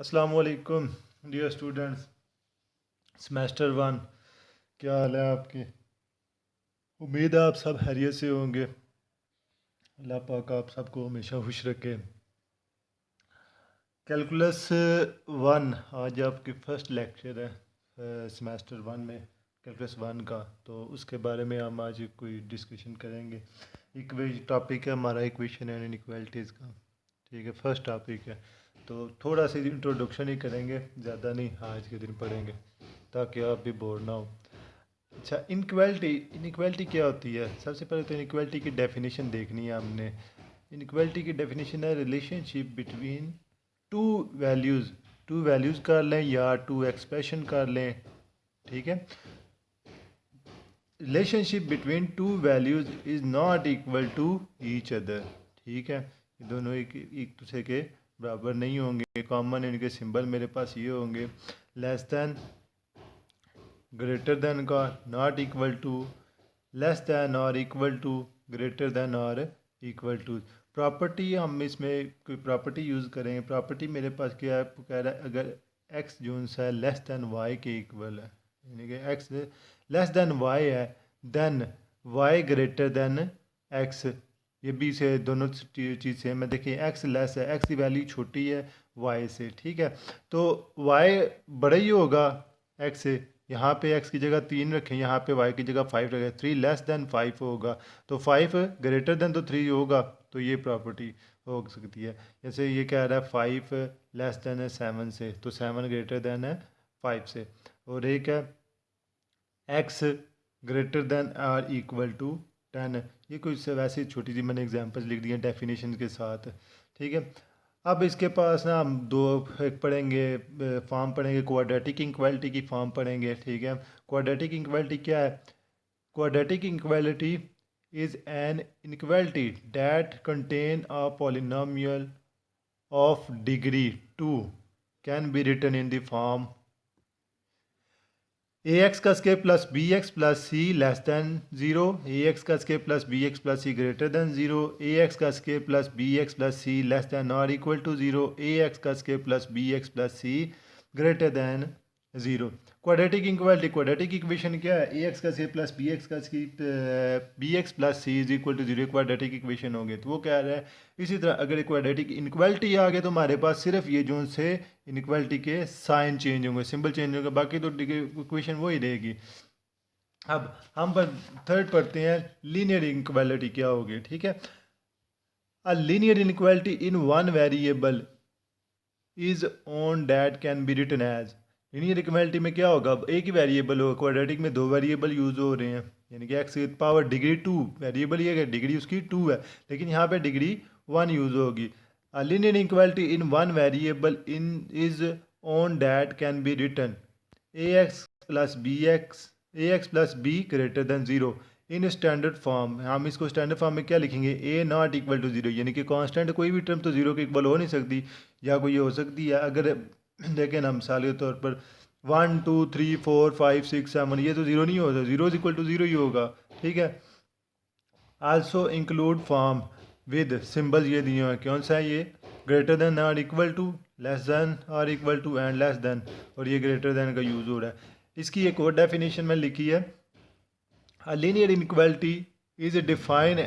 अस्सलाम वालेकुम dear students. Semester one, क्या हाल है आपके? उम्मीद है आप सब खैरियत से होंगे। अल्लाह पाक आप सबको हमेशा खुश रखे। कैलकुलस वन आज आपकी फ़र्स्ट लेक्चर है सेमेस्टर वन में, कैलकुलस वन का। तो उसके बारे में हम आज कोई डिस्कशन करेंगे। टॉपिक है हमारा इक्वेशन एंड इनइक्वालिटीज़ का। ठीक है, फर्स्ट टॉपिक है तो थोड़ा सा इंट्रोडक्शन ही करेंगे, ज़्यादा नहीं आज के दिन पढ़ेंगे ताकि आप भी बोर ना हो। अच्छा, इनक्वालिटी इनक्वालिटी क्या होती है? सबसे पहले तो इनक्वालिटी की डेफिनेशन देखनी है हमने। इनक्वालिटी की डेफिनेशन है relationship between two values. Two values कर लें या टू एक्सप्रेशन कर लें। ठीक है, relationship between two values is not equal to each other. ठीक है, ये दोनों एक दूसरे के बराबर नहीं होंगे। कॉमन इनके सिंबल मेरे पास ये होंगे, लेस दैन, ग्रेटर दैन का, not equal to, less than और इक्वल टू, ग्रेटर दैन और इक्वल टू। प्रॉपर्टी हम इसमें कोई प्रॉपर्टी यूज़ करेंगे। प्रॉपर्टी मेरे पास क्या है, कह रहा है अगर एक्स जो सा है लेस दैन वाई के इक्वल है, यानी कि एक्स लेस दैन वाई है, then Y greater than X. ये भी से दोनों चीज़ सेम है। देखिए एक्स लेस है, एक्स की वैल्यू छोटी है वाई से। ठीक है, तो वाई बड़ा ही होगा एक्स से। यहाँ पे x की जगह 3 रखें, यहाँ पे y की जगह 5 रखें, 3 लेस दैन 5 होगा। तो 5 ग्रेटर दैन तो 3 होगा, तो ये प्रॉपर्टी हो सकती है। जैसे ये कह रहा है 5 लेस दैन है 7 से, तो 7 ग्रेटर दैन है 5 से। और एक है x greater than or equal to 10। ये कुछ वैसे छोटी सी मैंने एग्जांपल्स लिख दी हैं डेफिनेशन के साथ। ठीक है, अब इसके पास ना हम दो एक पढ़ेंगे, फॉर्म पढ़ेंगे, क्वाड्रेटिक इक्वालिटी की फॉर्म पढ़ेंगे। ठीक है, क्वाड्रेटिक इक्वालिटी क्या है? Quadratic equality is an inequality that contain a polynomial of degree 2 can be written in the form A X का square plus B X plus C less than zero, A X का square plus B X plus C greater than zero, A X का square plus B X plus C less than और equal to zero, A X का square plus B X plus C greater than zero. Quadratic equality, quadratic equation क्या है? A X का square plus B X का B X plus C is equal to zero quadratic equation होंगे। तो वो कह रहा है इसी तरह अगर क्वाड्रेटिक इनक्वालिटी आ गए तो हमारे पास सिर्फ ये जो से इनक्वालिटी के साइन चेंज होंगे, सिंबल चेंज होंगे, बाकी तो इक्वेशन वही रहेगी। अब हम पर थर्ड पढ़ते हैं, लीनियर इनक्वालिटी क्या होगी। ठीक है, a linear inequality in one variable is one that can be written as. Linear equality में क्या होगा? एक ही वेरिएबल होगा, क्वाड्रेटिक में दो वेरिएबल यूज हो रहे हैं, यानी कि एक्स पावर डिग्री 2, वेरिएबल ये है डिग्री उसकी 2 है, लेकिन यहाँ पे डिग्री 1 यूज होगी। Linear equality in one variable in is one that can be written A X plus B X, A X plus B greater than zero in standard form. हम इसको स्टैंडर्ड फॉर्म में क्या लिखेंगे? A not equal to zero, यानी कि constant कोई भी term तो ज़ीरो के इक्वल हो नहीं सकती, या कोई हो सकती है। अगर देखें ना मिसाल के तौर पर 1 2 3 4 5 6 7, ये तो ज़ीरो नहीं होता, zero is equal to zero ही होगा। ठीक है, also include form with symbol ये दिए हुए हैं, कौन सा है ये? ग्रेटर देन और इक्वल टू, लेस देन और equal to and less than, और ये ग्रेटर देन का यूज़ हो रहा है। इसकी एक और डेफिनेशन में लिखी है, a linear inequality is defined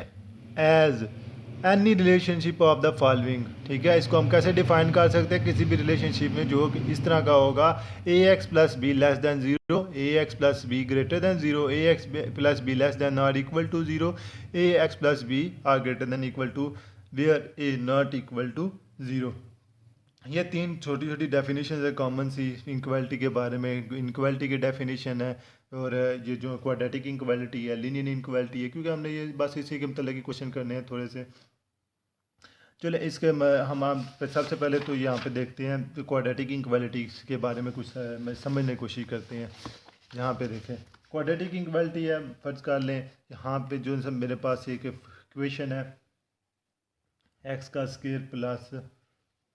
as any relationship of the following। ठीक है, इसको हम कैसे डिफाइन कर सकते हैं? किसी भी रिलेशनशिप में जो कि इस तरह का होगा, A X plus B less than zero, A X plus B greater than zero, A X plus B less than और equal to zero, A X plus B or greater than equal to where A not equal to zero. ये तीन छोटी छोटी definition है common सी inequality के बारे में। Inequality की डेफिनेशन है, और ये जो क्वाड्रेटिक इनक्वालिटी है, लीनियर इनक्वालिटी है, क्योंकि हमने ये बस इसी के मतलब की क्वेश्चन करने हैं थोड़े से। चलो इसके हम आप सबसे पहले तो यहाँ पे देखते हैं तो क्वाड्रेटिक इनक्वालिटी के बारे में कुछ मैं समझने की कोशिश करते हैं। यहाँ पे देखें, क्वाड्रेटिक इनक्वालिटी है, फर्ज कर लें यहाँ पे जो सब मेरे पास एक इक्वेशन है, एक्स का square plus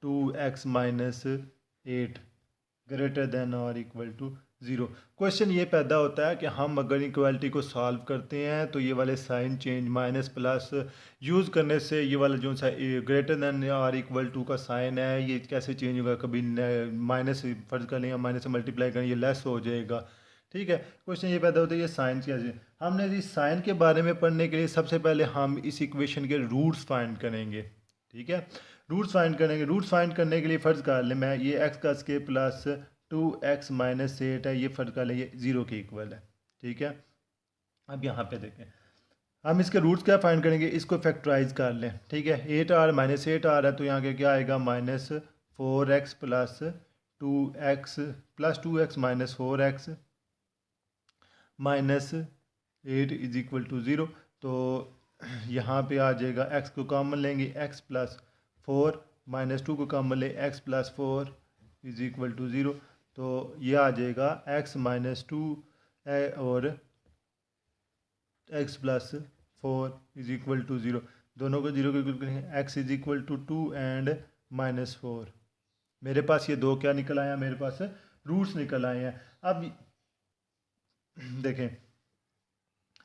2x minus 8 greater than और इक्वल टू ज़ीरो। क्वेश्चन ये पैदा होता है कि हम अगर इक्वालिटी को सॉल्व करते हैं तो ये वाले sign change minus plus use करने से ये वाला जो सा ग्रेटर दैन और इक्वल टू का साइन है ये कैसे चेंज होगा, कभी माइनस फर्ज कर लें माइनस से मल्टीप्लाई करें ये लेस हो जाएगा। ठीक है, क्वेश्चन ये पैदा होता है ये साइन कैसे, हमने इस साइन के बारे में पढ़ने के लिए सबसे पहले हम इस इक्वेशन के रूट्स फाइंड करेंगे। ठीक है, रूट्स फाइंड करेंगे। रूट्स फाइंड करने के लिए फ़र्ज़ कर लें मैं ये एक्स का स्केयर प्लस 2x-8 है, ये फ़र्ज़ कर लें ये 0 के इक्वल है। ठीक है, अब यहाँ पे देखें हम इसके रूट्स क्या फाइंड करेंगे, इसको फैक्टराइज कर लें। ठीक है, 8r माइनस 8r है तो यहाँ के क्या आएगा -4x plus 2x minus 4x minus 8 is equal to 0। तो यहाँ पे आ जाएगा x को कॉमन लेंगे x प्लस 4 माइनस 2 को कॉमन ले x plus 4 is equal to 0। तो ये आ जाएगा x माइनस 2 और x plus 4 is equal to 0। दोनों को 0 के इक्वल करेंगे x is equal to 2 and -4। मेरे पास ये दो क्या निकल आया, मेरे पास रूट्स निकल आए हैं। अब देखें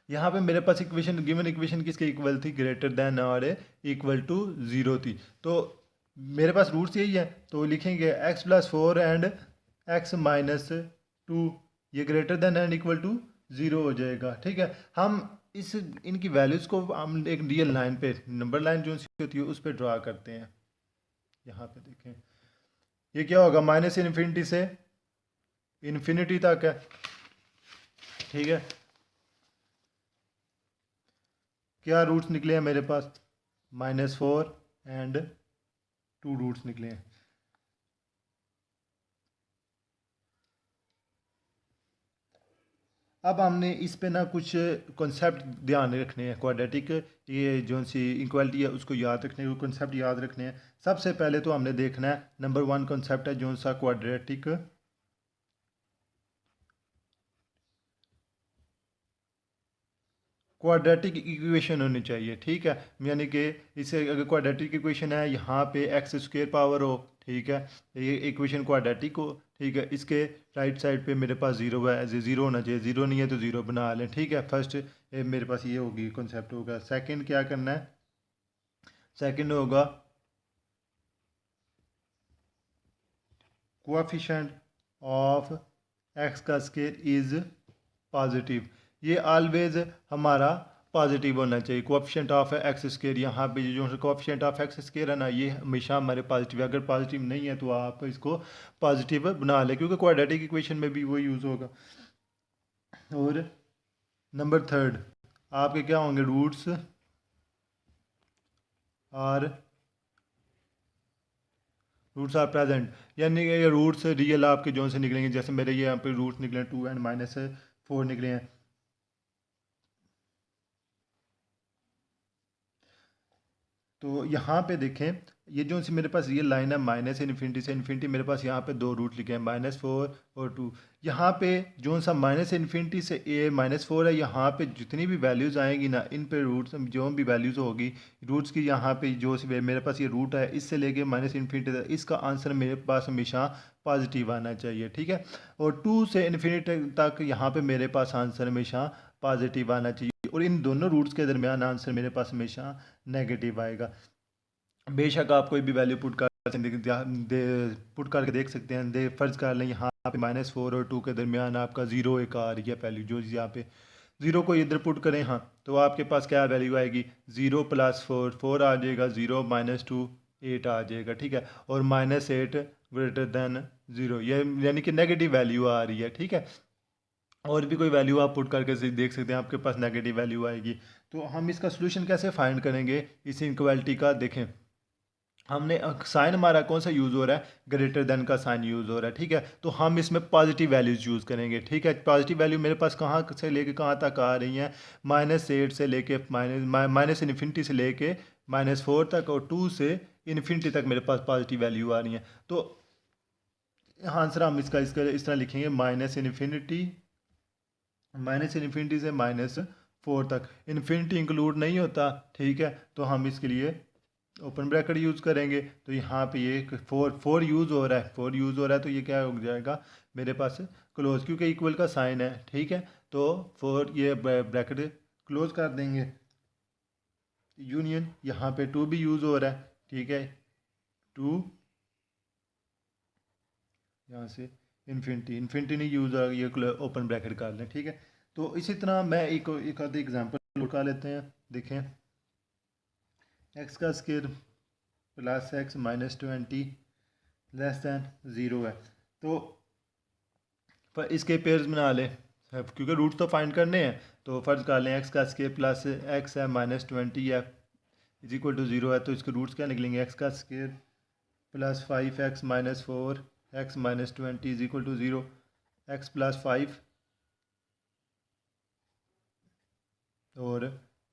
यहाँ पे मेरे पास इक्वेशन गिवन इक्वेशन किसके इक्वल थी, ग्रेटर देन और इक्वल टू 0 थी। तो मेरे पास रूट्स यही है तो लिखेंगे x plus 4 and x minus 2 ये greater than and equal to 0 हो जाएगा। ठीक है, हम इस इनकी वैल्यूज़ को हम एक रियल लाइन पे नंबर लाइन जो सी होती है उस पर ड्रा करते हैं। यहाँ पे देखें ये क्या होगा माइनस इन्फिनिटी से इन्फिनिटी तक है। ठीक है, क्या रूट्स निकले हैं मेरे पास -4 एंड 2 रूट्स निकले हैं। अब हमने इस पे ना कुछ कॉन्सेप्ट ध्यान रखने हैं, क्वाड्रेटिक ये जो सी इक्वालिटी है उसको याद रखने हैं, कॉन्सेप्ट याद रखने हैं। सबसे पहले तो हमने देखना है नंबर 1 कॉन्सेप्ट है जो सा क्वाड्रेटिक क्वाड्रेटिक इक्वेशन होनी चाहिए। ठीक है, यानी कि इसे अगर क्वाड्रेटिक इक्वेशन है यहाँ पे एक्स स्क्वेयर पावर हो, ठीक है, ये इक्वेशन क्वाड्रेटिक हो। ठीक है, इसके राइट साइड पे मेरे पास 0 है, 0 होना चाहिए, 0 नहीं है तो 0 बना लें। ठीक है, फर्स्ट मेरे पास ये होगी कॉन्सेप्ट होगा। सेकंड क्या करना है, सेकंड होगा कोएफिशिएंट ऑफ एक्स का स्केयर इज़ पॉजिटिव, ये ऑलवेज हमारा पॉजिटिव होना चाहिए। कोएफिशिएंट ऑफ एक्स स्केयर यहाँ पे जो कोएफिशिएंट ऑफ एक्स स्केयर है ना ये हमेशा हमारे पॉजिटिव है। अगर पॉजिटिव नहीं है तो आप इसको पॉजिटिव बना लें क्योंकि क्वाड्रेटिक इक्वेशन में भी वो यूज़ होगा। और नंबर थर्ड आपके क्या होंगे, रूट्स आर प्रेजेंट, यानी कि ये रूट्स रियल आपके जो से निकलेंगे। जैसे मेरे ये यहाँ पे रूट्स निकले 2 एंड -4 निकले हैं। तो यहाँ पे देखें ये जो सी मेरे पास रियल लाइन है माइनस इन्फिनिटी से इन्फिनिटी, मेरे पास यहाँ पे दो रूट लिखे हैं -4 और 2। यहाँ पे जो सा माइनस इन्फिनिटी से -4 है, यहाँ पे जितनी भी वैल्यूज़ आएंगी ना इन पे रूट्स जो भी वैल्यूज़ होगी रूट्स की, यहाँ पे जो सी मेरे पास ये रूट है इससे लेके माइनस इन्फिनिटी तक इसका आंसर मेरे पास हमेशा पॉजिटिव आना चाहिए। ठीक है, और 2 से इन्फिनिटी तक यहाँ पे मेरे पास आंसर हमेशा पॉजिटिव आना चाहिए और इन दोनों रूट्स के दरमियान आंसर मेरे पास हमेशा नेगेटिव आएगा। बेशक आप कोई भी वैल्यू पुट करके देख सकते हैं। फ़र्ज़ कर लें यहाँ पे -4 और 2 के दरमियान आपका 0 एक आ रही है वैल्यू, जो यहाँ पे 0 को इधर पुट करें हाँ तो आपके पास क्या वैल्यू आएगी 0 + 4 4 आ जाएगा, 0 - 2 8 आ जाएगा। ठीक है, और -8 ग्रेटर दैन 0 ये यानी कि नेगेटिव वैल्यू आ रही है। ठीक है, और भी कोई वैल्यू आप पुट करके देख सकते हैं आपके पास नेगेटिव वैल्यू आएगी। तो हम इसका सोल्यूशन कैसे फाइंड करेंगे इस इनक्वालिटी का, देखें हमने साइन हमारा कौन सा यूज़ हो रहा है, ग्रेटर देन का साइन यूज़ हो रहा है। ठीक है, तो हम इसमें पॉजिटिव वैल्यूज़ यूज़ करेंगे। ठीक है, पॉजिटिव वैल्यू मेरे पास कहाँ से लेके कहाँ तक आ रही हैं, -8 से लेके माइनस इन्फिनिटी से लेके -4 तक और 2 से इन्फिनिटी तक मेरे पास पॉजिटिव वैल्यू आ रही हैं। तो आंसर हम इसका इसका इस तरह लिखेंगे माइनस इन्फिनिटी से -4 तक, इन्फिनिटी इंक्लूड नहीं होता। ठीक है, तो हम इसके लिए ओपन ब्रैकेट यूज़ करेंगे। तो यहाँ पे ये 4 यूज़ हो रहा है, 4 यूज़ हो रहा है तो ये क्या हो जाएगा मेरे पास क्लोज, क्योंकि इक्वल का साइन है, ठीक है। तो फोर ये ब्रैकेट क्लोज कर देंगे। यूनियन यहाँ पे टू भी यूज़ हो रहा है, ठीक है, टू यहाँ से इन्फिनिटी, इन्फिनिटी नहीं यूज़ हो, ये ओपन ब्रैकेट कर लें, ठीक है। तो इसी तरह मैं एक आधी एग्जांपल उठा लेते हैं, देखें। एक्स का square plus x minus 20 less than zero है, तो पर इसके पेयर्स बना लें, क्योंकि रूट तो फाइंड करने हैं। तो फर्ज कर लें एक्स का स्क्वायर प्लस एक्स है माइनस 20 है इज इक्वल टू ज़ीरो है, तो इसके रूट्स क्या निकलेंगे? एक्स का square plus 5x minus 4x minus 20 is equal to zero, X plus 5 और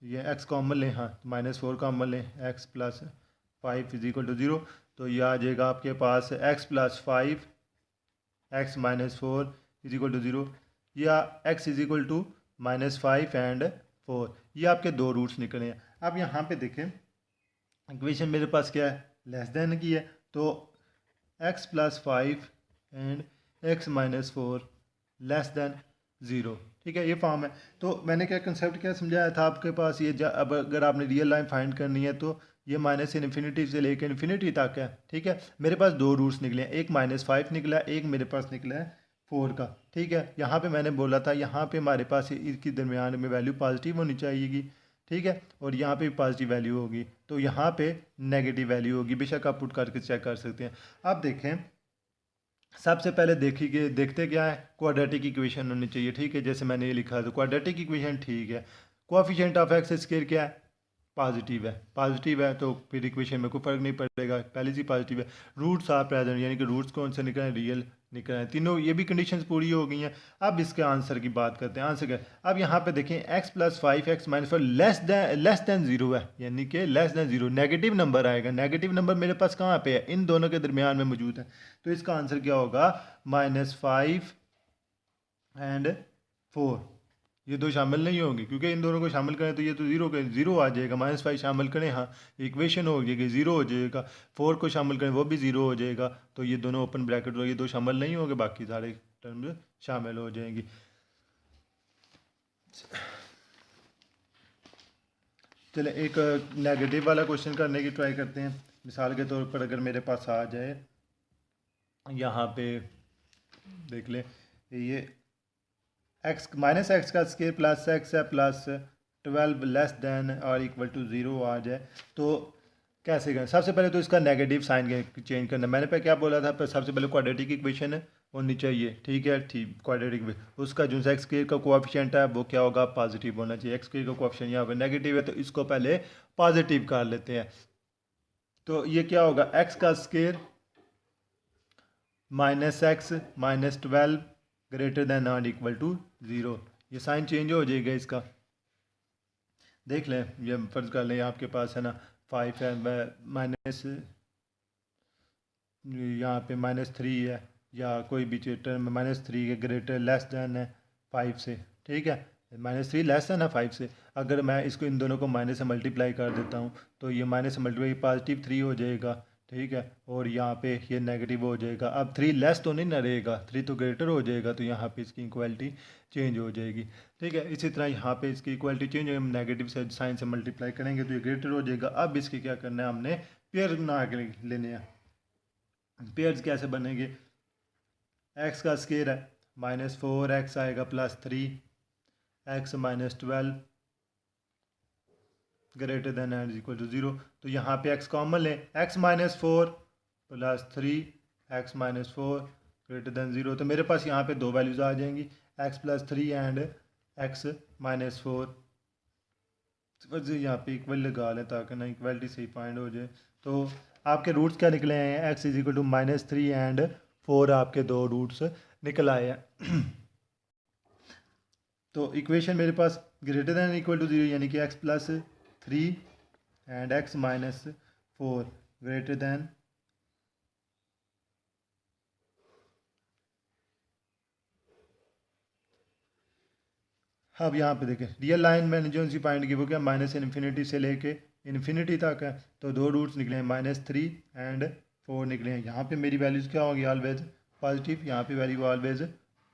ये x कॉमन लें, हाँ -4 कॉमन लें, x plus 5 is equal to zero. तो ये आ जाएगा आपके पास x plus 5 x minus 4 is equal to zero, या x is equal to -5 and 4। ये आपके दो रूट्स निकले हैं। अब यहाँ पे देखें इक्वेशन मेरे पास क्या है, लेस देन की है, तो x plus 5 and x minus 4 less than zero, ठीक है, ये फॉर्म है। तो मैंने क्या कंसेप्ट क्या समझाया था आपके पास, ये अब अगर आपने रियल लाइन फाइंड करनी है तो ये माइनस इन्फिनिटी से लेकर इन्फिनिटी तक है, ठीक है। मेरे पास दो रूट्स निकले हैं, एक -5 निकला है, एक मेरे पास निकला है 4 का, ठीक है। यहाँ पे मैंने बोला था यहाँ पे हमारे पास इसकी दरमियान में वैल्यू पॉजिटिव होनी चाहिए, ठीक है, और यहाँ पे भी पॉजिटिव वैल्यू होगी, तो यहाँ पे नेगेटिव वैल्यू होगी, बेशक आप पुट करके चेक कर सकते हैं। अब देखें, सबसे पहले देखिए, देखते क्या है, क्वाड्रेटिक इक्वेशन होनी चाहिए, ठीक है, जैसे मैंने ये लिखा है, तो क्वाड्रेटिक इक्वेशन ठीक है। कोएफिशिएंट ऑफ एक्स स्क्वायर क्या है? पॉजिटिव है, पॉजिटिव है, तो फिर इक्वेशन में कोई फर्क नहीं पड़ेगा, पहले से पॉजिटिव है। रूट्स आर प्रेजेंट, यानी कि रूट्स कौन से निकल रहे हैं? रियल निकल रहे हैं, तीनों ये भी कंडीशंस पूरी हो गई हैं। अब इसके आंसर की बात करते हैं, आंसर क्या है? अब यहाँ पे देखें x plus 5 x minus 4 less than zero है, यानी कि less than zero negative number आएगा। नेगेटिव नंबर मेरे पास कहाँ पे है? इन दोनों के दरमियान में मौजूद है, तो इसका आंसर क्या होगा? -5 एंड 4। ये दो शामिल नहीं होंगे, क्योंकि इन दोनों को शामिल करें तो ये तो ज़ीरो आ जाएगा। -5 शामिल करें, हाँ, इक्वेशन हो जाएगी, ज़ीरो हो जाएगा। 4 को शामिल करें, वो भी ज़ीरो हो जाएगा। तो ये दोनों ओपन ब्रैकेट हो, ये दो शामिल नहीं होंगे, बाकी सारे टर्म्स शामिल हो जाएंगी। चले एक नेगेटिव वाला क्वेश्चन करने की ट्राई करते हैं। मिसाल के तौर पर अगर मेरे पास आ जाए, यहाँ पे देख लें, ये एक्स माइनस एक्स का स्क्वायर प्लस एक्स है प्लस 12 लेस देन और इक्वल टू ज़ीरो आ जाए, तो कैसे करें? सबसे पहले तो इसका नेगेटिव साइन चेंज करना। मैंने पे क्या बोला था, पर सबसे पहले क्वाड्रेटिक इक्वेशन होनी चाहिए, ठीक है, ठीक, क्वाड्रेटिक उसका जो एक्स स्क्वायर का कोएफिशिएंट है वो क्या होगा? पॉजिटिव होना चाहिए। एक्स स्क्वायर का कोएफिशिएंट यहाँ पर नेगेटिव है, तो इसको पहले पॉजिटिव कर लेते हैं। तो ये क्या होगा? एक्स का square minus X minus 12 greater than not equal to zero, ये साइन चेंज हो जाएगा इसका। देख लें, ये फर्ज कर लें आपके पास है ना 5 है, माइनस यहाँ पे -3 है, या कोई भी टर्म -3 के ग्रेटर लेस देन है 5 से, ठीक है, -3 लेस देन है 5 से। अगर मैं इसको इन दोनों को माइनस से मल्टीप्लाई कर देता हूँ, तो ये माइनस से मल्टीप्लाई पॉजिटिव 3 हो जाएगा, ठीक है, और यहाँ पे ये नेगेटिव हो जाएगा। अब 3 लेस तो नहीं ना रहेगा, 3 तो ग्रेटर हो जाएगा, तो यहाँ पे इसकी इक्वालिटी चेंज हो जाएगी, ठीक है। इसी तरह यहाँ पे इसकी इक्वालिटी चेंज हो, हम नेगेटिव से साइन से मल्टीप्लाई करेंगे तो ये ग्रेटर हो जाएगा। अब इसके क्या करना है, हमने पेयर बना के लेने हैं। पेयर्स कैसे बनेंगे? एक्स का स्क्वायर है, -4x आएगा plus 3x minus 12 greater than and equal to zero. तो यहाँ पे x कॉमन लें, x -4 plus 3x -4 greater than zero. तो मेरे पास यहाँ पे दो वैल्यूज़ आ जाएंगी, x प्लस 3 एंड x -4। यहाँ पे इक्वल लगा लें ताकि ना इक्वलिटी सही फाइंड हो जाए। तो आपके रूट्स क्या निकले हैं? x is equal to -3 and 4 आपके दो रूट्स निकल आए हैं। तो इक्वेशन मेरे पास greater than equal to zero, यानी कि x plus 3 and x minus 4 greater than अब यहाँ पे देखें, रियल लाइन मैंने जो सी फाइंड की वो क्या? माइनस इन्फिनिटी से लेके इन्फिनिटी तक है, तो दो रूट्स निकले हैं, -3 एंड 4 निकले हैं। यहाँ पे मेरी वैल्यूज़ क्या होगी? ऑलवेज पॉजिटिव, यहाँ पे वैल्यू ऑलवेज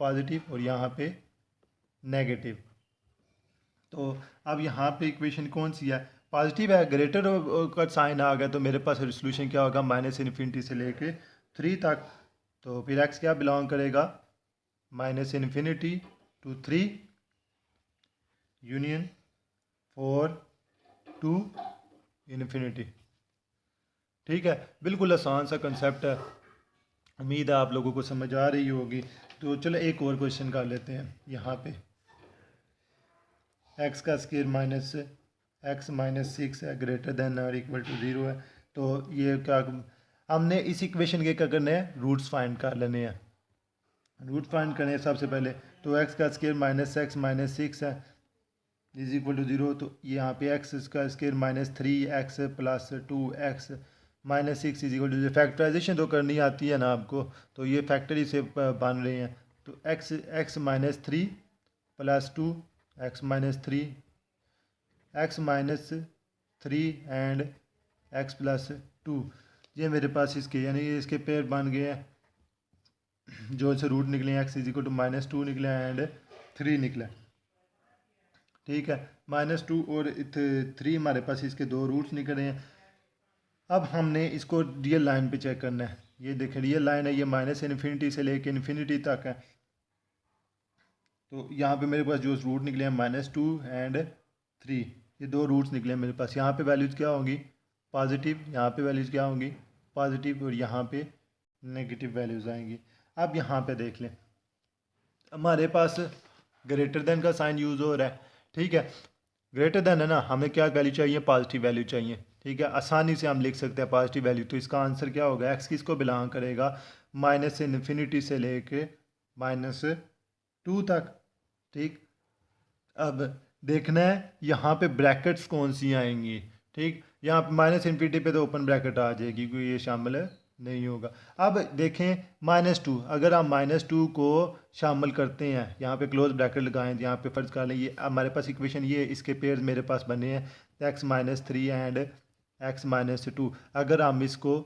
पॉजिटिव और यहाँ पे नेगेटिव। तो अब यहाँ पे इक्वेशन कौन सी है, पॉजिटिव है, ग्रेटर का साइन आ गया तो मेरे पास रिजोल्यूशन क्या होगा, माइनस इन्फिनिटी से लेके 3 तक। तो फिर एक्स क्या बिलोंग करेगा, minus infinity to 3 union 4 to infinity. ठीक है, बिल्कुल आसान सा कंसेप्ट है, उम्मीद है आप लोगों को समझ आ रही होगी। तो चलो एक और क्वेश्चन कर लेते हैं। यहाँ पे एक्स का स्क्वायर माइनस एक्स माइनस 6 है, ग्रेटर देन और इक्वल टू 0 है। तो ये क्या, हमने इस इक्वेशन के क्या करने हैं, रूट्स फाइंड कर लेने हैं। रूट फाइंड करने हैं सबसे पहले। तो एक्स का स्क्वायर माइनस एक्स माइनस 6 है इज इक्वल टू 0। तो यहाँ पे एक्स का square minus 3x plus 2x minus 6 is equal to, factorization तो करनी आती है ना आपको, तो ये फैक्टरी से बन रहे हैं। तो x minus 3 plus 2 x minus 3 x minus 3 and x plus 2, ये मेरे पास इसके यानी ये इसके पेयर बन गए हैं। जो से रूट निकले X is equal to minus 2 निकला एंड 3 निकला। ठीक है, माइनस 2 और 3 हमारे पास इसके दो रूट्स निकले हैं। अब हमने इसको रियल लाइन पे चेक करना है। ये देखें रियल लाइन है, ये माइनस इन्फिनिटी से लेके इन्फिनिटी तक है। तो यहाँ पे मेरे पास जो रूट निकले हैं माइनस 2 एंड 3, ये दो रूट्स निकले हैं मेरे पास। यहाँ पे वैल्यूज़ क्या होंगी, पॉजिटिव, यहाँ पे वैल्यूज़ क्या होंगी, पॉजिटिव, और यहाँ पे नेगेटिव वैल्यूज़ आएंगी। अब यहाँ पे देख लें, हमारे पास ग्रेटर देन का साइन यूज़ हो रहा है। ठीक है, ग्रेटर देन है ना, हमें क्या वैल्यू चाहिए, पॉजिटिव वैल्यू चाहिए। ठीक है, आसानी से हम लिख सकते हैं पॉजिटिव वैल्यू। तो इसका आंसर क्या होगा, एक्स किसको बिलोंग करेगा, माइनस इन्फिनिटी से लेके माइनस 2 तक। ठीक, अब देखना है यहाँ पे ब्रैकेट्स कौन सी आएंगी। ठीक, यहाँ पे माइनस इन्फिनिटी पे तो ओपन ब्रैकेट आ जाएगी क्योंकि ये शामिल नहीं होगा। अब देखें माइनस 2, अगर हम माइनस 2 को शामिल करते हैं, यहाँ पे क्लोज ब्रैकेट लगाएं, यहाँ पे फर्ज कर लें ये हमारे पास इक्वेशन, ये इसके पेयर मेरे पास बने हैं x minus 3 and x minus 2। अगर हम इसको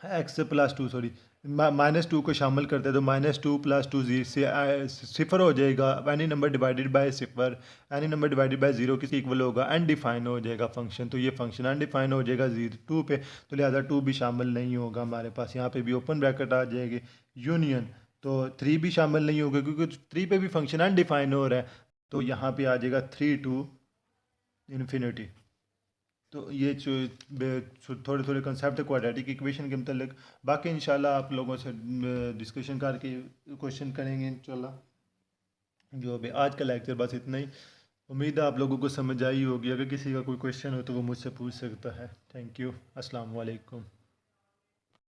एक्स प्लस 2 सॉरी माइनस 2 को शामिल करते हैं तो माइनस 2 प्लस 2 से सिफर हो जाएगा। Any number divided by cipher, any number divided by 0 किसके इक्वल होगा, अनडिफाइन हो जाएगा फंक्शन। तो ये फंक्शन अनडिफाइन हो जाएगा 2 पे, तो लिहाजा 2 भी शामिल नहीं होगा हमारे पास। यहाँ पे भी ओपन ब्रैकेट आ जाएगी यूनियन, तो 3 भी शामिल नहीं होगा क्योंकि 3 पे भी फंक्शन अनडिफाइन हो रहा है। तो यहाँ पे आ जाएगा 3 टू इन्फिनिटी। तो ये जो थोड़े थोड़े कंसेप्ट है क्वाड्रेटिक इक्वेशन के मतलब। बाकी इंशाल्लाह आप लोगों से डिस्कशन करके क्वेश्चन करेंगे इंशाल्लाह। जो अभी आज का लेक्चर बस इतना ही, उम्मीद है आप लोगों को समझ आई होगी। अगर किसी का कोई क्वेश्चन हो तो वो मुझसे पूछ सकता है। थैंक यू, अस्सलाम वालेकुम।